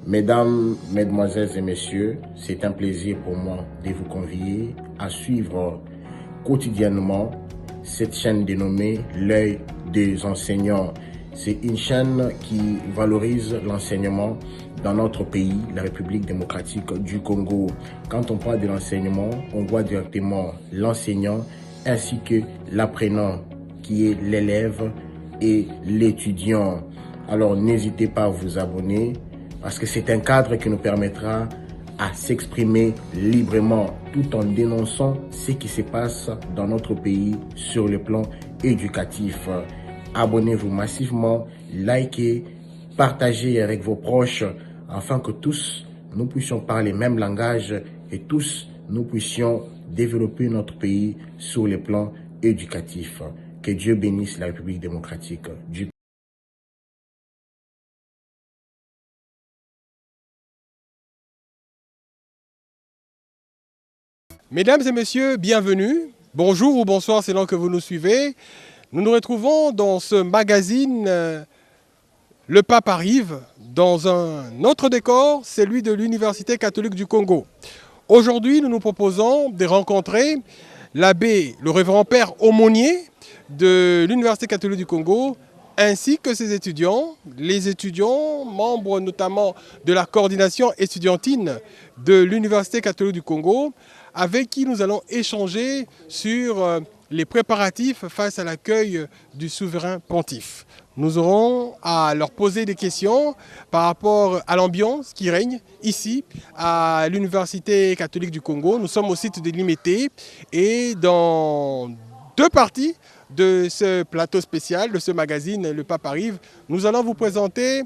Mesdames, Mesdemoiselles et Messieurs, c'est un plaisir pour moi de vous convier à suivre quotidiennement cette chaîne dénommée L'œil des enseignants. C'est une chaîne qui valorise l'enseignement dans notre pays, la République démocratique du Congo. Quand on parle de l'enseignement, on voit directement l'enseignant ainsi que l'apprenant qui est l'élève et l'étudiant. Alors n'hésitez pas à vous abonner parce que c'est un cadre qui nous permettra à s'exprimer librement tout en dénonçant ce qui se passe dans notre pays sur le plan éducatif. Abonnez-vous massivement, likez, partagez avec vos proches afin que tous nous puissions parler le même langage et tous nous puissions développer notre pays sur le plan éducatif. Que Dieu bénisse la République démocratique du Congo. Mesdames et messieurs, bienvenue. Bonjour ou bonsoir selon que vous nous suivez. Nous nous retrouvons dans ce magazine Le Pape arrive dans un autre décor, celui de l'Université catholique du Congo. Aujourd'hui, nous nous proposons de rencontrer l'abbé, le révérend père aumônier de l'Université catholique du Congo, ainsi que ses étudiants, les étudiants, membres notamment de la coordination étudiantine de l'Université catholique du Congo, avec qui nous allons échanger sur les préparatifs face à l'accueil du souverain pontife. Nous aurons à leur poser des questions par rapport à l'ambiance qui règne ici à l'Université catholique du Congo. Nous sommes au site de l'IMET et dans deux parties de ce plateau spécial, de ce magazine Le Pape arrive, nous allons vous présenter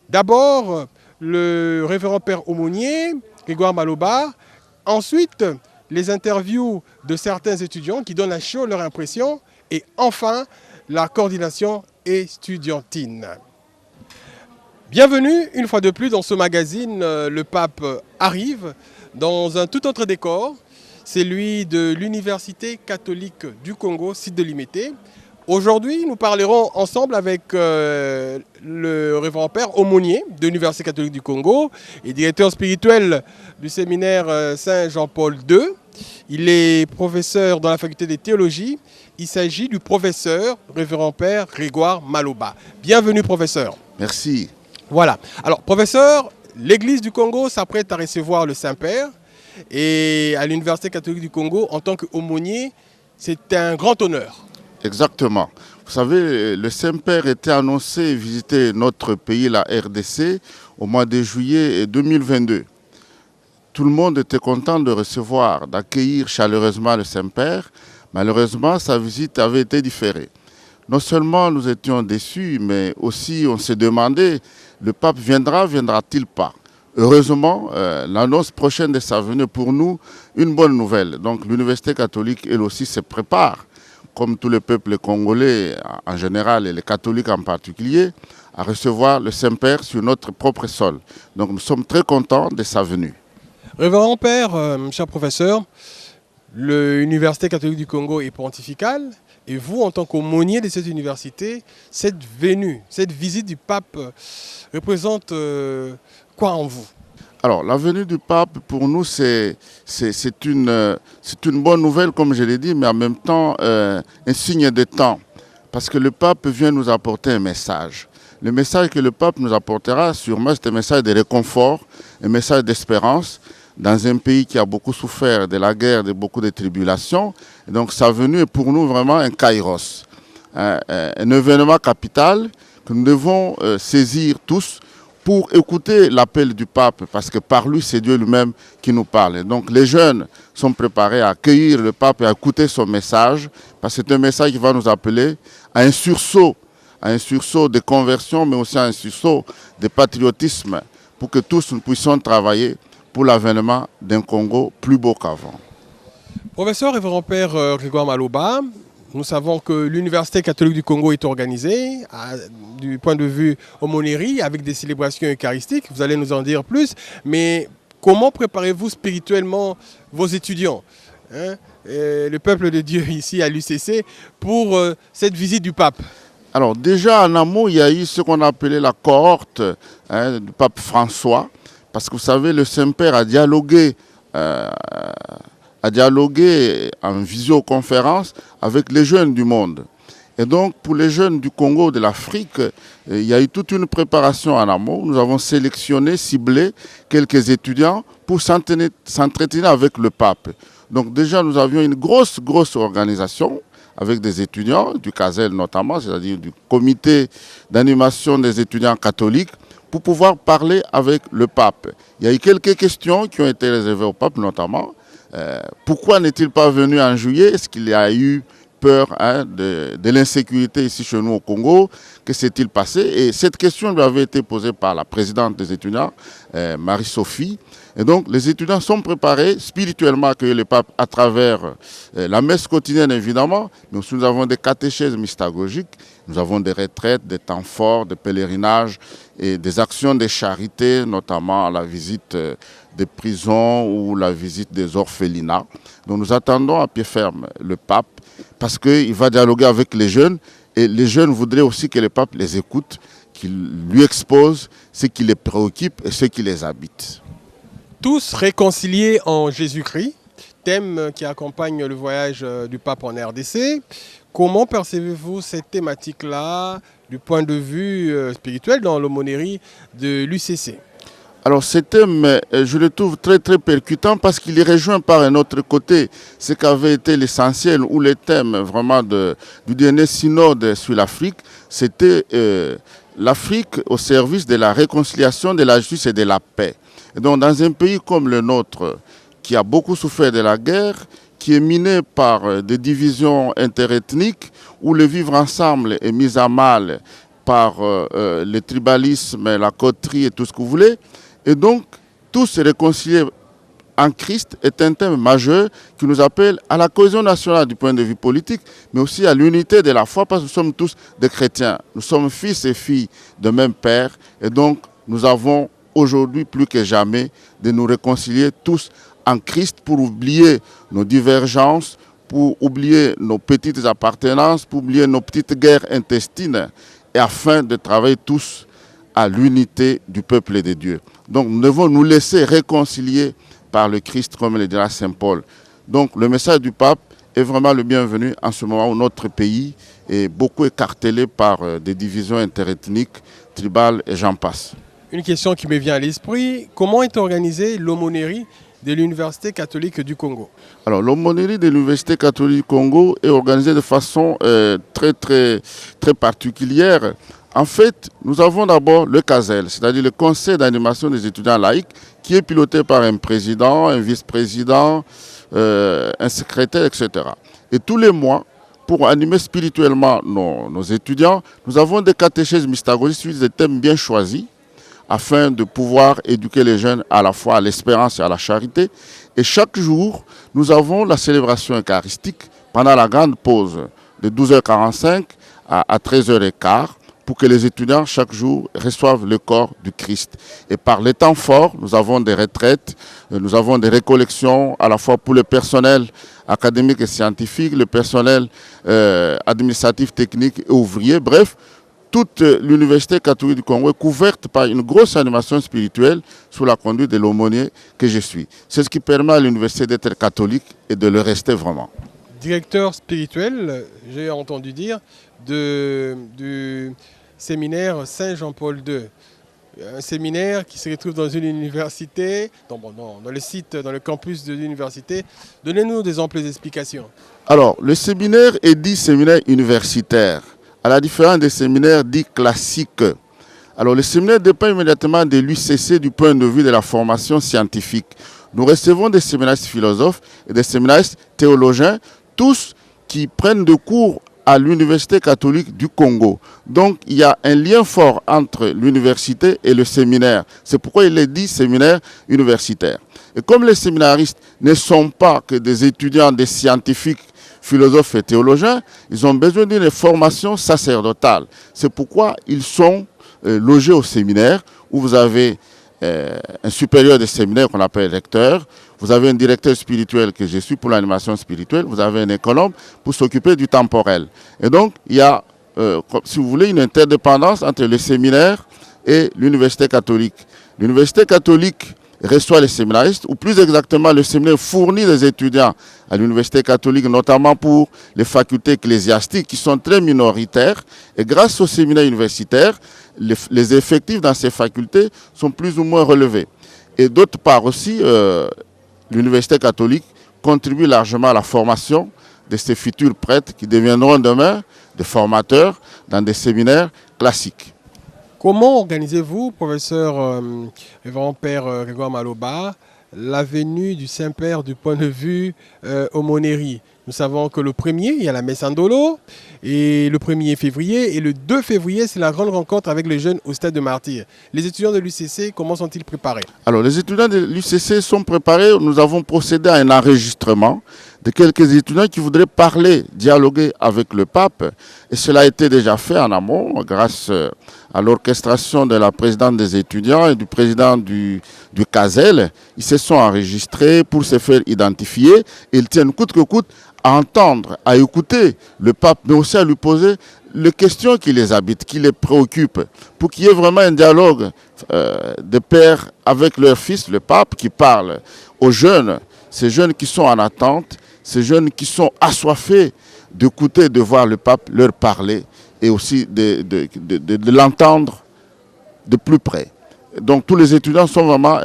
d'abord le révérend père aumônier, Grégoire Maloba, ensuite les interviews de certains étudiants qui donnent à chaud leur impression et enfin la coordination estudiantine. Bienvenue une fois de plus dans ce magazine Le Pape arrive dans un tout autre décor, celui de l'Université catholique du Congo, site de l'IMET. Aujourd'hui, nous parlerons ensemble avec le révérend père aumônier de l'Université catholique du Congo et directeur spirituel du séminaire Saint-Jean-Paul II. Il est professeur dans la faculté de théologie. Il s'agit du professeur révérend père Grégoire Maloba. Bienvenue, professeur. Merci. Voilà. Alors, professeur, l'Église du Congo s'apprête à recevoir le Saint-Père. Et à l'Université catholique du Congo, en tant qu'aumônier, c'est un grand honneur. Exactement. Vous savez, le Saint-Père était annoncé visiter notre pays, la RDC, au mois de juillet 2022. Tout le monde était content de recevoir, d'accueillir chaleureusement le Saint-Père. Malheureusement, sa visite avait été différée. Non seulement nous étions déçus, mais aussi on s'est demandé, le pape viendra-t-il pas? Heureusement, l'annonce prochaine de sa venue pour nous, une bonne nouvelle. Donc l'Université catholique, elle aussi, se prépare, comme tout le peuple congolais en général et les catholiques en particulier, à recevoir le Saint-Père sur notre propre sol. Donc nous sommes très contents de sa venue. Révérend père, cher professeur, l'Université catholique du Congo est pontificale. Et vous, en tant qu'aumônier de cette université, cette venue, cette visite du pape représente quoi en vous? Alors, la venue du pape, pour nous, c'est une bonne nouvelle, comme je l'ai dit, mais en même temps, un signe de temps. Parce que le pape vient nous apporter un message. Le message que le pape nous apportera, sûrement, c'est un message de réconfort, un message d'espérance, dans un pays qui a beaucoup souffert de la guerre, de beaucoup de tribulations. Et donc sa venue est pour nous vraiment un kairos, un événement capital que nous devons saisir tous pour écouter l'appel du pape, parce que par lui, c'est Dieu lui-même qui nous parle. Et donc les jeunes sont préparés à accueillir le pape et à écouter son message, parce que c'est un message qui va nous appeler à un sursaut de conversion, mais aussi à un sursaut de patriotisme, pour que tous nous puissions travailler pour l'avènement d'un Congo plus beau qu'avant. Professeur révérend père Grégoire Maloba, nous savons que l'Université catholique du Congo est organisée du point de vue aumônerie avec des célébrations eucharistiques. Vous allez nous en dire plus. Mais comment préparez-vous spirituellement vos étudiants, le peuple de Dieu ici à l'UCC, pour cette visite du pape? Alors déjà en amont, il y a eu ce qu'on appelait la cohorte du pape François, parce que vous savez, le Saint-Père euh, a dialogué en visioconférence avec les jeunes du monde. Et donc, pour les jeunes du Congo, de l'Afrique, il y a eu toute une préparation en amont. Nous avons sélectionné, ciblé quelques étudiants pour s'entretenir avec le pape. Donc déjà, nous avions une grosse organisation avec des étudiants, du CASEL notamment, c'est-à-dire du comité d'animation des étudiants catholiques, pour pouvoir parler avec le pape. Il y a eu quelques questions qui ont été réservées au pape, notamment. Pourquoi n'est-il pas venu en juillet? Est-ce qu'il y a eu peur de l'insécurité ici chez nous au Congo? Que s'est-il passé? Et cette question lui avait été posée par la présidente des étudiants, Marie-Sophie. Et donc les étudiants sont préparés spirituellement à accueillir le pape à travers la messe quotidienne évidemment, mais aussi nous avons des catéchèses mystagogiques, nous avons des retraites, des temps forts, des pèlerinages et des actions de charité, notamment la visite des prisons ou la visite des orphelinats. Donc nous attendons à pied ferme le pape parce qu'il va dialoguer avec les jeunes et les jeunes voudraient aussi que le pape les écoute, qu'il lui expose ce qui les préoccupe et ce qui les habite. Tous réconciliés en Jésus-Christ, thème qui accompagne le voyage du pape en RDC. Comment percevez-vous cette thématique-là du point de vue spirituel dans l'aumônerie de l'UCC? Alors ce thème, je le trouve très percutant parce qu'il est rejoint par un autre côté, ce qu'avait été l'essentiel ou le thème vraiment du dernier synode sur l'Afrique, c'était l'Afrique au service de la réconciliation, de la justice et de la paix. Et donc dans un pays comme le nôtre, qui a beaucoup souffert de la guerre, qui est miné par des divisions interethniques, où le vivre ensemble est mis à mal par le tribalisme, la coterie et tout ce que vous voulez, et donc tous se réconcilier en Christ est un thème majeur qui nous appelle à la cohésion nationale du point de vue politique, mais aussi à l'unité de la foi, parce que nous sommes tous des chrétiens. Nous sommes fils et filles de même Père, et donc nous avons aujourd'hui plus que jamais de nous réconcilier tous en Christ pour oublier nos divergences, pour oublier nos petites appartenances, pour oublier nos petites guerres intestines, et afin de travailler tous à l'unité du peuple de Dieu. Donc nous devons nous laisser réconcilier par le Christ, comme le dira Saint Paul. Donc le message du pape est vraiment le bienvenu en ce moment où notre pays est beaucoup écartelé par des divisions interethniques, tribales et j'en passe. Une question qui me vient à l'esprit, comment est organisée l'aumônerie de l'Université catholique du Congo? Alors l'aumônerie de l'Université catholique du Congo est organisée de façon très particulière. En fait, nous avons d'abord le CASEL, c'est-à-dire le Conseil d'animation des étudiants laïcs, qui est piloté par un président, un vice-président, un secrétaire, etc. Et tous les mois, pour animer spirituellement nos étudiants, nous avons des catéchèses mystagogiques sur des thèmes bien choisis, afin de pouvoir éduquer les jeunes à la fois à l'espérance et à la charité. Et chaque jour, nous avons la célébration eucharistique pendant la grande pause de 12h45 à 13h15 pour que les étudiants chaque jour reçoivent le corps du Christ. Et par les temps forts, nous avons des retraites, nous avons des récollections à la fois pour le personnel académique et scientifique, le personnel administratif, technique et ouvrier, bref, toute l'Université catholique du Congo est couverte par une grosse animation spirituelle sous la conduite de l'aumônier que je suis. C'est ce qui permet à l'université d'être catholique et de le rester vraiment. Directeur spirituel, j'ai entendu dire, du séminaire Saint-Jean-Paul II. Un séminaire qui se retrouve dans une université, dans le site, dans le campus de l'université. Donnez-nous des amples explications. Alors, le séminaire est dit séminaire universitaire, à la différence des séminaires dits classiques. Alors le séminaire dépend immédiatement de l'UCC du point de vue de la formation scientifique. Nous recevons des séminaristes philosophes et des séminaristes théologiens, tous qui prennent des cours à l'Université catholique du Congo. Donc il y a un lien fort entre l'université et le séminaire. C'est pourquoi il est dit séminaire universitaire. Et comme les séminaristes ne sont pas que des étudiants, des scientifiques, philosophes et théologiens, ils ont besoin d'une formation sacerdotale. C'est pourquoi ils sont logés au séminaire où vous avez un supérieur de séminaire qu'on appelle recteur, vous avez un directeur spirituel que je suis pour l'animation spirituelle, vous avez un économe pour s'occuper du temporel. Et donc, il y a si vous voulez, une interdépendance entre le séminaire et l'université catholique. L'université catholique reçoit les séminaristes, ou plus exactement, le séminaire fournit des étudiants à l'université catholique, notamment pour les facultés ecclésiastiques qui sont très minoritaires. Et grâce au séminaire universitaire, les effectifs dans ces facultés sont plus ou moins relevés. Et d'autre part aussi, l'université catholique contribue largement à la formation de ces futurs prêtres qui deviendront demain des formateurs dans des séminaires classiques. Comment organisez-vous, professeur révérend père Grégoire Maloba, la venue du Saint-Père du point de vue aumônerie? Nous savons que le 1er, il y a la messe Andolo, et le 1er février, et le 2 février, c'est la grande rencontre avec les jeunes au stade de Martyrs. Les étudiants de l'UCC, comment sont-ils préparés? Alors, les étudiants de l'UCC sont préparés. Nous avons procédé à un enregistrement de quelques étudiants qui voudraient parler, dialoguer avec le pape. Et cela a été déjà fait en amont, grâce à l'orchestration de la présidente des étudiants et du président du CASEL. Ils se sont enregistrés pour se faire identifier. Et ils tiennent coûte que coûte à entendre, à écouter le pape, mais aussi à lui poser les questions qui les habitent, qui les préoccupent, pour qu'il y ait vraiment un dialogue de pères avec leur fils, le pape, qui parle aux jeunes, ces jeunes qui sont en attente, ces jeunes qui sont assoiffés d'écouter, de voir le pape leur parler et aussi de l'entendre de plus près. Donc tous les étudiants sont vraiment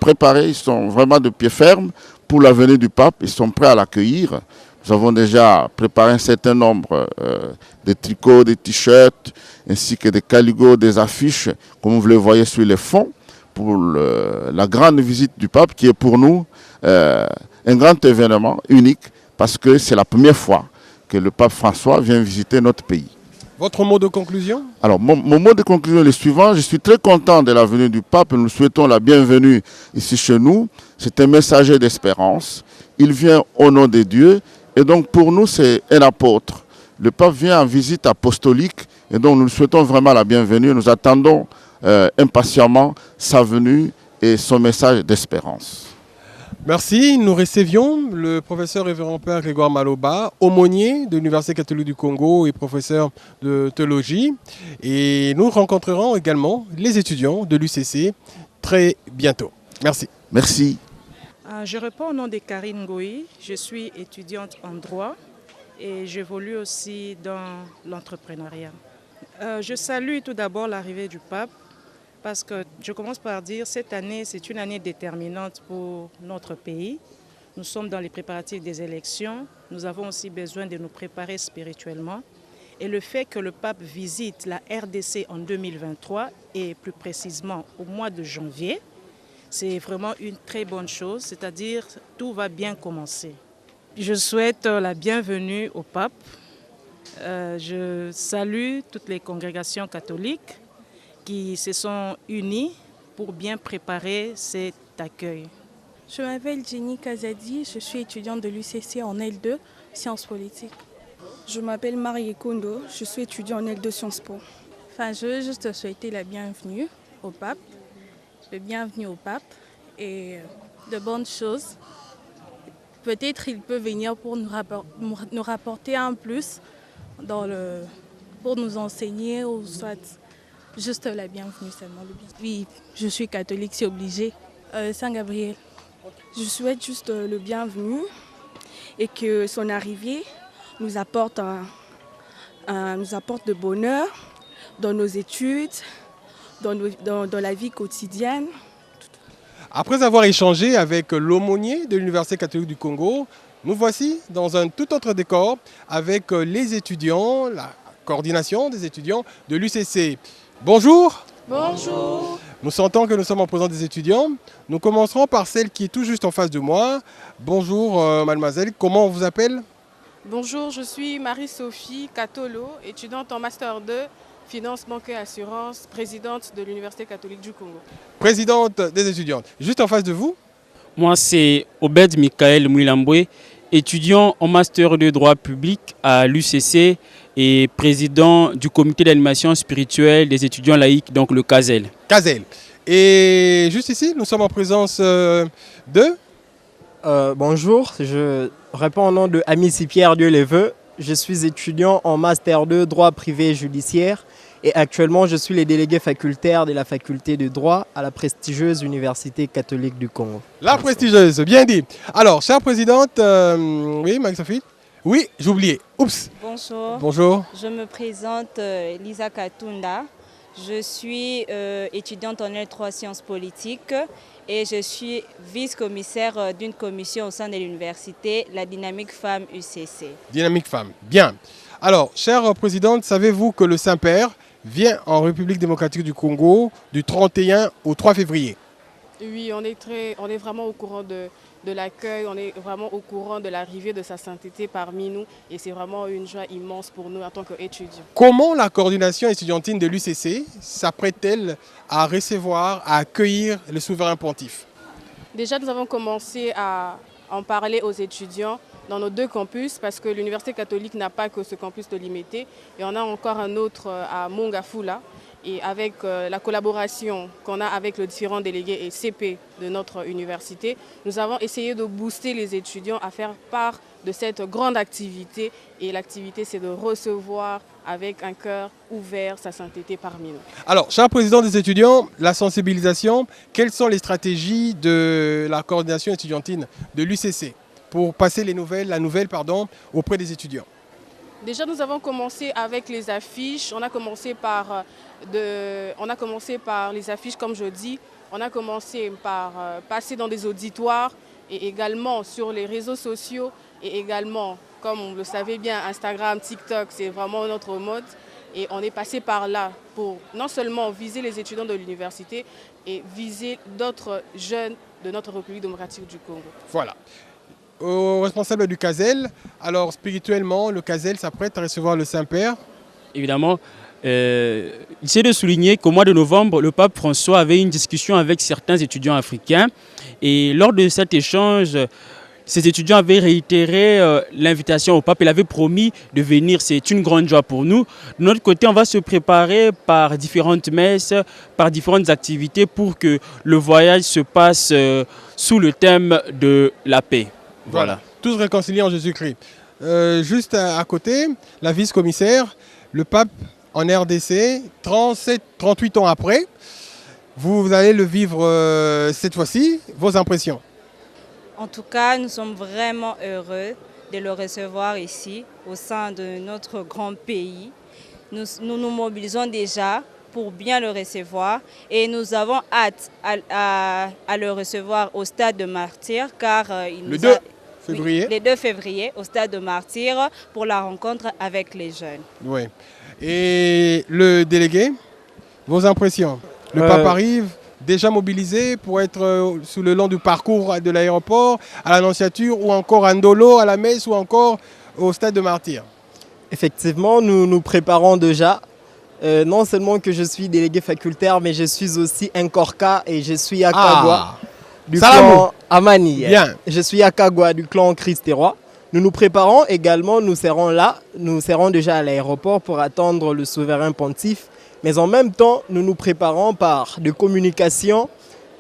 préparés, ils sont vraiment de pied ferme pour la venue du pape, ils sont prêts à l'accueillir. Nous avons déjà préparé un certain nombre de tricots, de t-shirts, ainsi que des caligos, des affiches, comme vous le voyez sur les fonds, pour la grande visite du pape, qui est pour nous un grand événement unique, parce que c'est la première fois que le pape François vient visiter notre pays. Votre mot de conclusion? Alors, mon mot de conclusion est le suivant. Je suis très content de la venue du pape. Nous souhaitons la bienvenue ici chez nous. C'est un messager d'espérance. Il vient au nom de Dieu. Et donc, pour nous, c'est un apôtre. Le pape vient en visite apostolique. Et donc, nous lui souhaitons vraiment la bienvenue. Nous attendons impatiemment sa venue et son message d'espérance. Merci. Nous recevions le professeur révérend père Grégoire Maloba, aumônier de l'Université catholique du Congo et professeur de théologie. Et nous rencontrerons également les étudiants de l'UCC très bientôt. Merci. Merci. Je réponds au nom de Karine Goï. Je suis étudiante en droit et j'évolue aussi dans l'entrepreneuriat. Je salue tout d'abord l'arrivée du pape. Parce que je commence par dire que cette année, c'est une année déterminante pour notre pays. Nous sommes dans les préparatifs des élections. Nous avons aussi besoin de nous préparer spirituellement. Et le fait que le pape visite la RDC en 2023, et plus précisément au mois de janvier, c'est vraiment une très bonne chose, c'est-à-dire tout va bien commencer. Je souhaite la bienvenue au pape. Je salue toutes les congrégations catholiques qui se sont unis pour bien préparer cet accueil. Je m'appelle Jenny Kazadi, je suis étudiante de l'UCC en L2, sciences politiques. Je m'appelle Marie Kondo, je suis étudiante en L2 Sciences Po. Je veux juste souhaiter la bienvenue au pape, et de bonnes choses. Peut-être il peut venir pour nous rapporter un plus pour nous enseigner ou soit juste la bienvenue seulement. Oui, je suis catholique, c'est obligé. Saint-Gabriel. Je souhaite juste le bienvenu et que son arrivée nous apporte de bonheur dans nos études, dans la vie quotidienne. Après avoir échangé avec l'aumônier de l'Université catholique du Congo, nous voici dans un tout autre décor avec les étudiants, la coordination des étudiants de l'UCC. Bonjour. Bonjour. Nous sentons que nous sommes en présence des étudiants. Nous commencerons par celle qui est tout juste en face de moi. Bonjour mademoiselle, comment on vous appelle? Bonjour, je suis Marie-Sophie Katolo, étudiante en Master 2, Finance, Banque et Assurance, présidente de l'Université catholique du Congo. Présidente des étudiantes. Juste en face de vous? Moi c'est Obed Michael Mouilamboué, étudiant en Master 2 droit public à l'UCC et président du comité d'animation spirituelle des étudiants laïcs, donc le CASEL. CASEL. Et juste ici, nous sommes en présence de... Bonjour, je réponds au nom de Amici Pierre Dieu les veut, je suis étudiant en Master 2 droit privé et judiciaire et actuellement je suis le délégué facultaire de la faculté de droit à la prestigieuse Université catholique du Congo. La prestigieuse, bien dit. Alors, chère présidente, oui, Marie-Sophie? Oui, j'ai oublié. Oups. Bonjour. Bonjour. Je me présente Lisa Katunda. Je suis étudiante en L3 sciences politiques et je suis vice-commissaire d'une commission au sein de l'université, la Dynamique Femmes UCC. Dynamique Femmes, bien. Alors, chère présidente, savez-vous que le Saint-Père vient en République démocratique du Congo du 31 au 3 février? Oui, on est vraiment au courant de l'accueil, on est vraiment au courant de l'arrivée de sa sainteté parmi nous et c'est vraiment une joie immense pour nous en tant qu'étudiants. Comment la coordination estudiantine de l'UCC s'apprête-t-elle à recevoir, à accueillir le souverain pontife? Déjà, nous avons commencé à en parler aux étudiants dans nos 2 campus parce que l'Université catholique n'a pas que ce campus de Limité et on a encore un autre à Mongafula. Et avec la collaboration qu'on a avec les différents délégués et CP de notre université, nous avons essayé de booster les étudiants à faire part de cette grande activité. Et l'activité, c'est de recevoir avec un cœur ouvert sa sainteté parmi nous. Alors, cher président des étudiants, la sensibilisation, quelles sont les stratégies de la coordination estudiantine de l'UCC pour passer la nouvelle auprès des étudiants? Déjà, nous avons commencé avec les affiches. On a commencé par les affiches, comme je dis. On a commencé par passer dans des auditoires et également sur les réseaux sociaux. Et également, comme vous le savez bien, Instagram, TikTok, c'est vraiment notre mode. Et on est passé par là pour non seulement viser les étudiants de l'université et viser d'autres jeunes de notre République démocratique du Congo. Voilà. Au responsable du CASEL, alors spirituellement, le CASEL s'apprête à recevoir le Saint-Père. Évidemment, il s'est de souligner qu'au mois de novembre, le pape François avait une discussion avec certains étudiants africains. Et lors de cet échange, ces étudiants avaient réitéré l'invitation au pape. Il avait promis de venir. C'est une grande joie pour nous. De notre côté, on va se préparer par différentes messes, par différentes activités pour que le voyage se passe sous le thème de la paix. Voilà. Tous réconciliés en Jésus-Christ. Juste à côté, la vice-commissaire, le pape en RDC, 38 ans après, vous allez le vivre cette fois-ci. Vos impressions? En tout cas, nous sommes vraiment heureux de le recevoir ici, au sein de notre grand pays. Nous nous mobilisons déjà pour bien le recevoir et nous avons hâte à le recevoir au stade de Martyrs car le 2 février. Oui, le 2 février au stade de Martyrs pour la rencontre avec les jeunes. Oui. Et le délégué, vos impressions? Le pape arrive déjà mobilisé pour être sous le long du parcours de l'aéroport, à l'Annonciature ou encore à Ndolo, à la messe ou encore au stade de Martyrs. Effectivement, nous nous préparons déjà. Non seulement que je suis délégué facultaire, mais je suis aussi un Korka et je suis à Kagwa du clan Amani. Bien. Je suis à Kagwa du clan Christ et Roi. Nous nous préparons également, nous serons là, nous serons déjà à l'aéroport pour attendre le souverain pontife. Mais en même temps, nous nous préparons par de communication.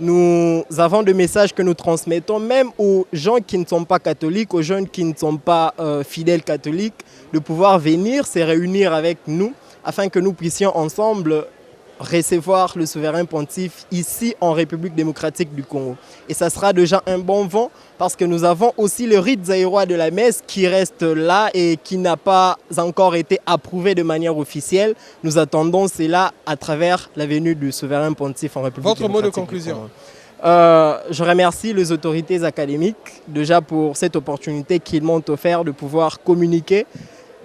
Nous avons des messages que nous transmettons même aux gens qui ne sont pas catholiques, aux jeunes qui ne sont pas fidèles catholiques, de pouvoir venir se réunir avec nous afin que nous puissions ensemble recevoir le souverain pontife ici en République démocratique du Congo. Et ça sera déjà un bon vent parce que nous avons aussi le rite zaïrois de la messe qui reste là et qui n'a pas encore été approuvé de manière officielle. Nous attendons cela à travers la venue du souverain pontife en République démocratique. Votre mot de conclusion? Je remercie les autorités académiques déjà pour cette opportunité qu'ils m'ont offert de pouvoir communiquer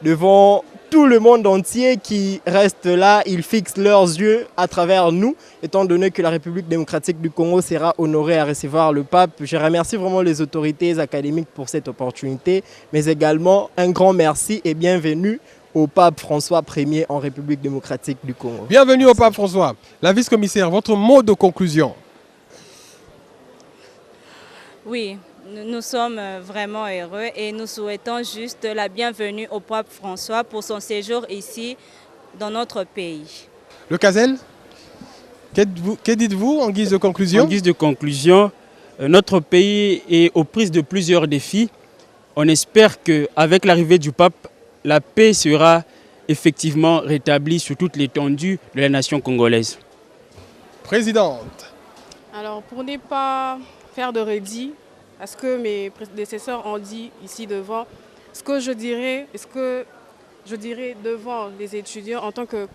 devant tout le monde entier qui reste là. Ils fixent leurs yeux à travers nous, étant donné que la République démocratique du Congo sera honorée à recevoir le pape. Je remercie vraiment les autorités académiques pour cette opportunité, mais également un grand merci et bienvenue au pape François Ier en République démocratique du Congo. Bienvenue au pape François. La vice-commissaire, votre mot de conclusion? Oui. Nous sommes vraiment heureux et nous souhaitons juste la bienvenue au pape François pour son séjour ici dans notre pays. Le CASEL, que dites-vous en guise de conclusion? En guise de conclusion, notre pays est aux prises de plusieurs défis. On espère qu'avec l'arrivée du pape, la paix sera effectivement rétablie sur toute l'étendue de la nation congolaise. Présidente. Alors, pour ne pas faire de redit, parce que mes prédécesseurs ont dit ici devant, ce que je dirais devant les étudiants en tant que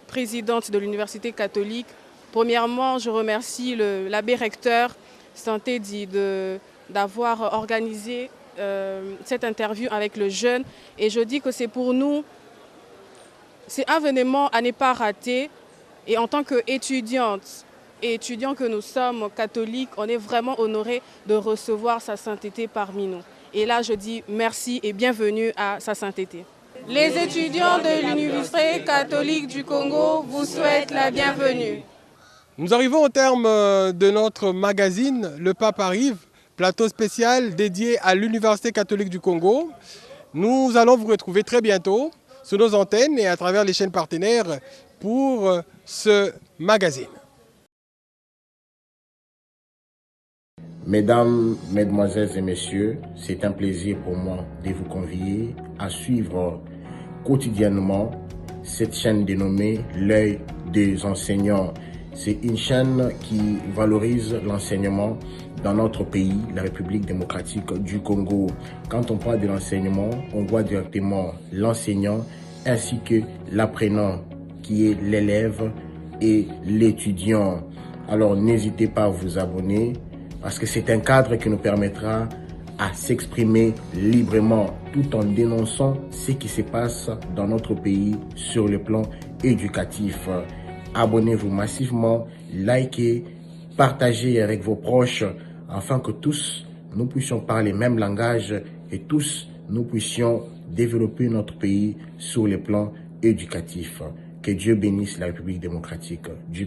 présidente de l'Université catholique, premièrement, je remercie l'abbé recteur Santé d'avoir organisé cette interview avec le jeune. Et je dis que c'est pour nous, c'est un événement à ne pas rater. Et en tant qu'étudiante et étudiants que nous sommes catholiques, on est vraiment honorés de recevoir sa sainteté parmi nous. Et là, je dis merci et bienvenue à sa sainteté. Les étudiants de l'Université catholique du Congo vous souhaitent la bienvenue. Nous arrivons au terme de notre magazine Le Pape arrive, plateau spécial dédié à l'Université catholique du Congo. Nous allons vous retrouver très bientôt sur nos antennes et à travers les chaînes partenaires pour ce magazine. Mesdames, Mesdemoiselles et Messieurs, c'est un plaisir pour moi de vous convier à suivre quotidiennement cette chaîne dénommée L'œil des enseignants. C'est une chaîne qui valorise l'enseignement dans notre pays, la République démocratique du Congo. Quand on parle de l'enseignement, on voit directement l'enseignant ainsi que l'apprenant qui est l'élève et l'étudiant. Alors n'hésitez pas à vous abonner parce que c'est un cadre qui nous permettra à s'exprimer librement tout en dénonçant ce qui se passe dans notre pays sur le plan éducatif. Abonnez-vous massivement, likez, partagez avec vos proches afin que tous nous puissions parler le même langage et tous nous puissions développer notre pays sur le plan éducatif. Que Dieu bénisse la République démocratique du